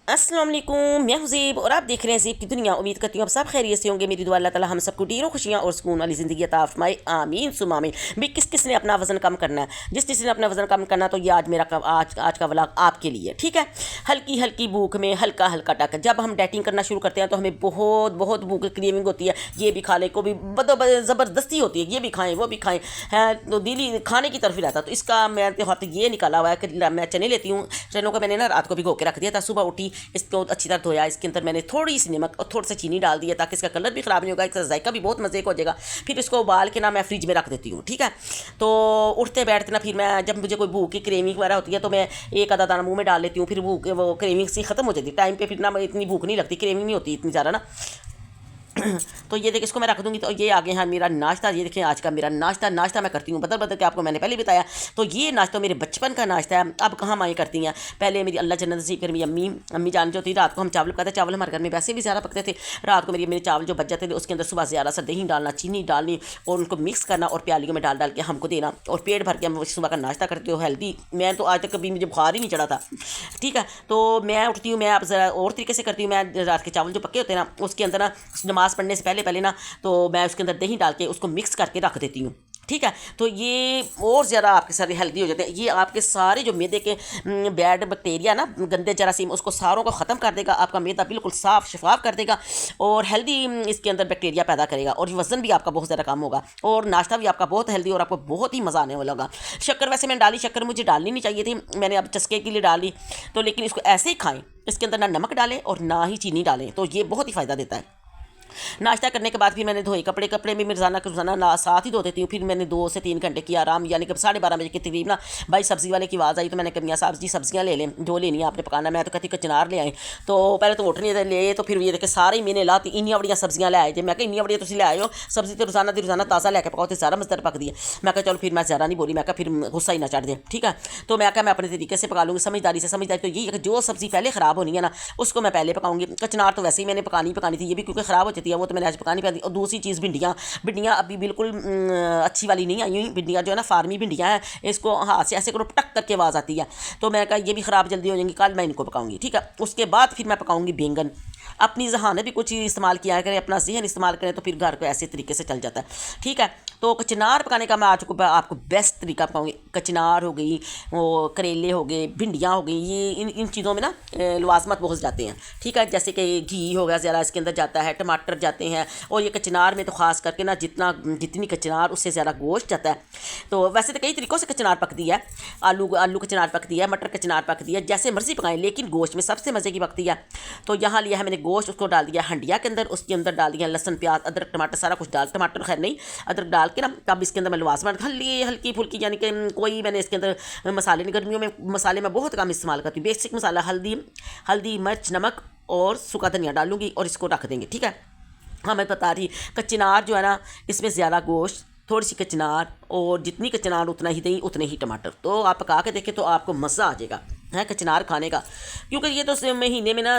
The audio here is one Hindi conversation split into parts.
अस्सलाम वालेकुम, मैं हूं ज़ेब और आप देख रहे हैं ज़ेब की दुनिया। उम्मीद करती हूँ आप सब खैरियत से होंगे। मेरी दुआ अल्लाह ताला हम सबको ढेरों खुशियाँ और सुकून वाली ज़िंदगी अता फरमाए, आमीन सुम्मा आमीन। भी किस किस ने अपना वज़न कम करना है, जिस जिसने अपना वज़न कम करना, तो ये आज मेरा आज का व्लॉग आपके लिए, ठीक है। हल्की हल्की भूख में हल्का हल्का टक। जब हम डाइटिंग करना शुरू करते हैं तो हमें बहुत बहुत भूख क्रेविंग होती है, ये भी खा ले, को भी ज़बरदस्ती होती है, ये भी खाएँ वो भी खाएँ, है तो दिल खाने की तरफ ही रहता। तो इसका मैं हाथ ये निकाला हुआ है कि मैं चने लेती हूँ। चनों को मैंने ना रात को भिगो के रख दिया था, सुबह उठी इसको अच्छी तरह धोया, इसके अंदर मैंने थोड़ी सी नमक और थोड़ी सी चीनी डाल दिया ताकि इसका कलर भी ख़राब नहीं होगा, इसका जायका भी बहुत मज़े का हो जाएगा। फिर इसको उबाल के ना मैं फ्रिज में रख देती हूँ, ठीक है। तो उठते बैठते ना फिर मैं जब मुझे कोई भूख की क्रेविंग वगैरह होती है तो मैं एक आधा दाना मुँह में डाल लेती हूँ। फिर भूख वो क्रेविंग सी ख़त्म हो जाती है टाइम पे, फिर ना इतनी भूख नहीं लगती, क्रेविंग नहीं होती इतनी ज़्यादा ना। तो ये देखिए इसको मैं रख दूंगी। तो ये आगे हाँ मेरा नाश्ता, ये देखिए आज का मेरा नाश्ता मैं करती हूँ बदल बदल के, आपको मैंने पहले बताया। तो ये नाश्ता मेरे बचपन का नाश्ता है। अब कहाँ माएँ करती हैं, पहले मेरी अल्लाह जन्नत नसीब कर, मेरी अम्मी जान जो थी, रात को हम चावल पकाते, चावल हमारे घर में वैसे भी ज़्यादा पकते थे। रात को मेरे चावल जो बच जाते थे उसके अंदर सुबह ज़्यादा सा दही डालना, चीनी डालनी और उनको मिक्स करना और प्यालियों में डाल के हमको देना और पेट भर के हम सुबह का नाश्ता करते हो हेल्दी। मैं तो आज तक कभी मुझे बुखार ही नहीं चढ़ा था, ठीक है। तो मैं उठती हूँ, मैं अब ज़रा और तरीके से करती हूँ। मैं रात के चावल जो पके होते हैं ना, उसके अंदर ना नमाज़ पढ़ने से पहले ना तो मैं उसके अंदर दही डाल के उसको मिक्स करके रख देती हूँ, ठीक है। तो ये और ज़्यादा आपके सारे हेल्दी हो जाते हैं। ये आपके सारे जो मैदे के बैड बैक्टीरिया ना, गंदे जरासीम, उसको सारों को ख़त्म कर देगा। आपका मैदा बिल्कुल साफ़ शफाफ कर देगा और हेल्दी इसके अंदर बैक्टीरिया पैदा करेगा और वज़न भी आपका बहुत ज़्यादा कम होगा और नाश्ता भी आपका बहुत हेल्दी और आपको बहुत ही मज़ा आने वाला होगा। शक्कर वैसे मैंने डाली, शक्कर मुझे डालनी नहीं चाहिए थी, मैंने अब चस्के के लिए डाली। तो लेकिन इसको ऐसे ही खाएँ, इसके अंदर ना नमक डालें और ना ही चीनी डालें, तो ये बहुत ही फ़ायदा देता है। नाश्ता करने के बाद फिर मैंने धोए कपड़े में रोज़ाना साथ ही धो देती हूँ। फिर मैंने 2 से 3 घंटे की आराम, यानी कि 12:30 बजे के करीब ना भाई सब्ज़ी वाले की आवाज़ आई। तो मैंने कहा मियाँ साहब जी सब्ज़ियाँ ले लें, जो लेनी है आपने पकाना। मैं तो कहती कचनार ले आए। तो पहले तो वोटर नहीं ले, तो फिर ये देखे सारे ही मैंने लाती, इन्नियाँ बड़ियाँ सब्ज़ियाँ ले आए थे। मैं कहा इन्नियाँ बड़ियाँ तुम ले आए हो, सब्ज़ी तो रोज़ाना ताज़ा लेके पकाओ, तो सारा मज़ेदार पक दी है। मैं कहा चलो फिर मैं ज़्यादा नहीं बोली, मैं कहा फिर गुस्सा ही ना चढ़ दे, ठीक है। तो मैं कहा मैं अपने तरीके से पका लूँगी, समझदारी तो यही है कि जो सब्ज़ी पहले ख़राब होनी है ना उसको मैं पहले पकाऊंगी। कचनार तो वैसे ही मैंने पकानी थी, ये भी क्योंकि ख़राब हो जाती है, वो तो मैंने आज पकानी पड़ी। और दूसरी चीज़ भिंडियाँ अभी बिल्कुल अच्छी वाली नहीं आई हुई। भिंडियाँ जो है ना फार्मी भिंडियाँ हैं, इसको हाथ से ऐसे करो टक करके आवाज़ आती है। तो मैं कहा ये भी ख़राब जल्दी हो जाएंगी, कल मैं इनको पकाऊंगी, ठीक है। उसके बाद फिर मैं पकाऊंगी बैंगन। अपनी जहान भी कुछ इस्तेमाल किया करें, अपना जहन इस्तेमाल करें, तो फिर घर को ऐसे तरीके से चल जाता है, ठीक है। तो कचनार पकाने का मैं आज आपको बेस्ट तरीका बताऊँगी। कचनार हो गई, वो करेले हो गए, भिंडियाँ हो गई, ये इन चीज़ों में ना लवाजमत बहुत जाते हैं, ठीक है। जैसे कि घी हो गया ज़्यादा इसके अंदर जाता है, टमाटर जाते हैं, और ये कचनार में तो ख़ास करके ना जितनी कचनार उससे ज़्यादा गोश्त जाता है। तो वैसे तो कई तरीक़ों से कचनार पकती है, आलू कचनार पकती है, मटर कचनार पकती है, जैसे मर्ज़ी पकाएं, लेकिन गोश्त में सबसे मज़े की पकती है। तो यहाँ लिया है मैंने गोश्त, उसको डाल दिया हंडिया के अंदर, उसके अंदर डाल दिया लहसुन प्याज अदरक टमाटर सारा कुछ डाल, टमाटर खैर नहीं, अदरक डाल के ना तब इसके अंदर मैं लवाजमत हल्की फुल्की, यानी कि कोई मैंने इसके अंदर मसाले नहीं, गर्मियों में मसाले मैं बहुत कम इस्तेमाल करती हूँ। बेसिक मसाला हल्दी मिर्च नमक और सूखा धनिया डालूंगी और इसको रख देंगे, ठीक है। हाँ मैं बता रही, कचनार जो है ना इसमें ज़्यादा गोश्त, थोड़ी सी कचनार, और जितनी कचनार उतना ही दही उतने ही टमाटर। तो आप पका के देखें तो आपको मज़ा आ जाएगा है कचनार खाने का, क्योंकि ये तो महीने में ना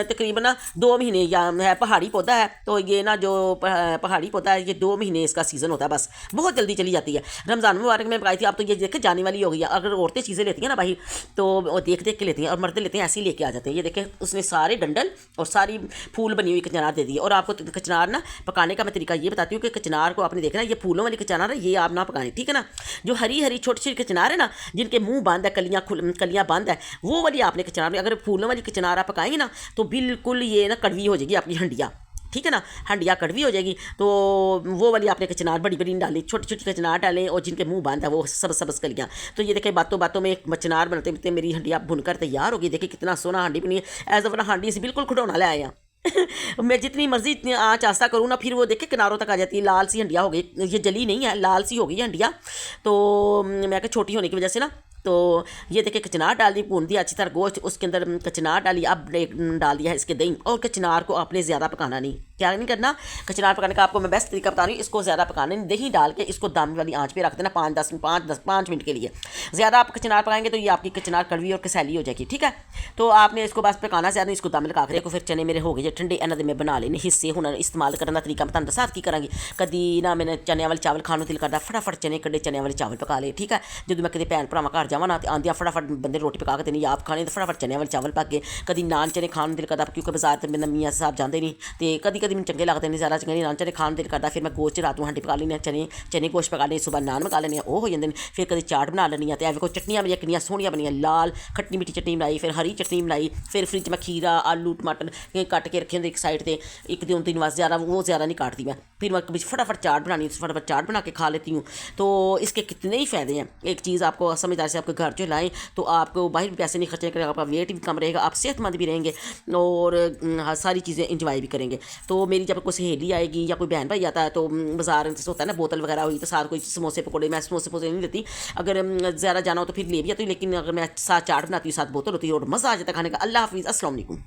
तकरीबन ना 2 महीने या है, पहाड़ी पौधा है। तो ये ना जो पहाड़ी पौधा है, ये 2 महीने इसका सीज़न होता है, बस बहुत जल्दी चली जाती है। रमज़ान मुबारक में पकाई थी, अब तो ये देखे जाने वाली हो गई है। अगर औरतें चीज़ें लेती हैं ना भाई, तो वो देख के लेती हैं, और मर्द लेते हैं ऐसे ही लेके आ जाते हैं। ये देखें उसने सारे डंडल और सारी फूल बनी हुई कचनार दे दी। और आपको कचनार ना पकाने का मैं तरीका ये बताती हूँ कि कचनार को आपने देखना, ये फूलों वाली कचनार है, ये आप ना पकानी, ठीक है ना। जो हरी छोटी छोटी कचनार है ना, जिनके मुँह बंद है, कलियाँ बंद है, वो वाली आपने कचनार, अगर फूलों वाली कचनार आप पकाएंगे ना तो बिल्कुल ये ना कड़वी हो जाएगी आपकी हंडिया, ठीक है ना। हंडिया कड़वी हो जाएगी। तो वो वाली आपने कचनार बड़ी बड़ी डाली, छोटी छोटी कचनार डालें, और जिनके मुंह बंद है वो सबस कलियाँ। तो ये देखें बातों में एक कचनार बनाते बनते मेरी हंडिया भुनकर तैयार होगी। देखिए कितना सोना हांडी बनी है, एज अ हांडी से बिल्कुल खिडौना ले आया। मैं जितनी मर्जी इतनी आँच आस्ता करूँ ना, फिर वो देखे किनारों तक आ जाती है, लाल सी हंडिया हो गई, ये जली नहीं है, लाल सी हो गई हंडिया। तो मैं क्या छोटी होने की वजह से ना, तो ये देखिए कचनार डाल दी, भून दिया अच्छी तरह गोश्त, उसके अंदर कचनार डाली, अब डाल दिया है इसके दही। और कचनार को आपने ज़्यादा पकाना नहीं, क्या नहीं करना, कचनार पकाने का आपको मैं बेस्ट तरीका बता रही हूँ। इसको ज़्यादा पकाने नहीं, दही डाल के इसको दम वाली आंच पे रख देना 5 मिनट के लिए। ज़्यादा आप कचनार पकाएंगे तो ये आपकी कचनार कड़वी और कसैली हो जाएगी, ठीक है। तो आपने इसको बस पकाना ज़्यादा, इसको दम लगा के देखो। फिर चने मेरे हो गए ठंडे, इन्होंने मैं बना लेने हिस्से। हूँ इस्तेमाल करने का तरीका मैं तुहानू दसा की करांगी। कदी ना मैंने चने वाले चावल खाने दिल करता, फटाफट चने कड्डे, चने वाले चावल पका ले, ठीक है। जो मैं किसी भैन भरावां घर जावां ना तो आंदियां फटाफट बंदे रोटी पका के देनी, आप खाने तो फटाफट चने वाले चावल पा के। कदी नान चने खाने दिल करता, क्योंकि बाजार तो मेरे मियाँ साहब जाते नहीं, तो कदी कदी मैंने चंगे लगते नहीं, ज़्यादा चंगे नहीं नान चने खाने दिल करता। फिर मैं गोश्त रात में हांडी पका लेनी, चने गोश्त पका लेने, सुबह नान पका लेने, वो हो जाते हैं। फिर कभी चाट बना लेनी है। तो देखो चटनियाँ मेरी कितनी सोहनियां बनियां, लाल खट्टी मिट्टी चटनी बनाई, फिर हरी चटनी बनाई, फिर फ्रिज में खीरा आलू टमाटर कट के रखे होंगे एक साइड पर, एक दो तीन वास्ते ज़्यादा वो ज़्यादा नहीं काटती मैं। फिर मैं कभी फटाफट चाट बनानी, फटाफट चाट बना के खा लेती हूँ। तो इसके कितने ही फ़ायदे हैं। एक चीज़ आपको समझदारी से आपके घर जो लाएँ तो आपको बाहर भी पैसे नहीं खर्चने करेगा, आपका वेट भी कम रहेगा, आप सेहतमंद भी रहेंगे और सारी चीज़ें इंजॉय भी करेंगे। तो मेरी जब कोई सहेली आएगी या कोई बहन भाई आता है तो बाजार से होता है ना बोतल वगैरह हुई तो साथ कोई समोसे पकौड़े, मैं समोसे नहीं देती। अगर ज़्यादा जाना हो तो फिर ले भी आती हूँ, लेकिन अगर मैं साथ चाट बनाती हूँ साथ बोतल होती है और मज़ा आ जाता है खाने का। अल्लाह हाफिज़, अस्सलाम वालेकुम।